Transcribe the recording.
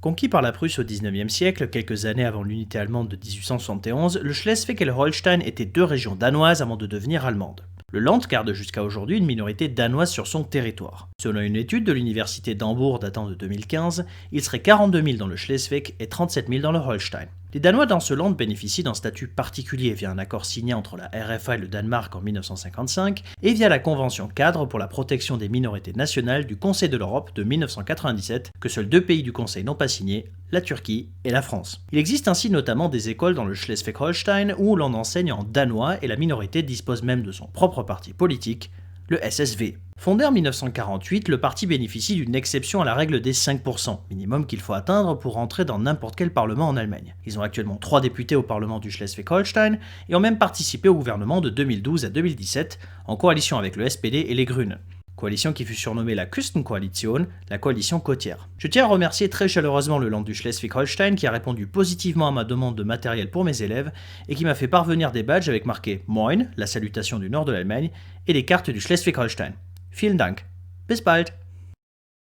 Conquis par la Prusse au XIXe siècle, quelques années avant l'unité allemande de 1871, le Schleswig-Holstein était deux régions danoises avant de devenir allemandes. Le Land garde jusqu'à aujourd'hui une minorité danoise sur son territoire. Selon une étude de l'université d'Hambourg datant de 2015, il serait 42 000 dans le Schleswig et 37 000 dans le Holstein. Les Danois dans ce land bénéficient d'un statut particulier via un accord signé entre la RFA et le Danemark en 1955 et via la Convention cadre pour la protection des minorités nationales du Conseil de l'Europe de 1997 que seuls deux pays du Conseil n'ont pas signé, la Turquie et la France. Il existe ainsi notamment des écoles dans le Schleswig-Holstein où l'on enseigne en danois et la minorité dispose même de son propre parti politique, le SSV. Fondé en 1948, le parti bénéficie d'une exception à la règle des 5%, minimum qu'il faut atteindre pour entrer dans n'importe quel parlement en Allemagne. Ils ont actuellement 3 députés au parlement du Schleswig-Holstein et ont même participé au gouvernement de 2012 à 2017, en coalition avec le SPD et les Grünen. Coalition qui fut surnommée la Küstenkoalition, la coalition côtière. Je tiens à remercier très chaleureusement le Land du Schleswig-Holstein qui a répondu positivement à ma demande de matériel pour mes élèves et qui m'a fait parvenir des badges avec marqué Moin, la salutation du nord de l'Allemagne, et des cartes du Schleswig-Holstein. Vielen Dank. Bis bald.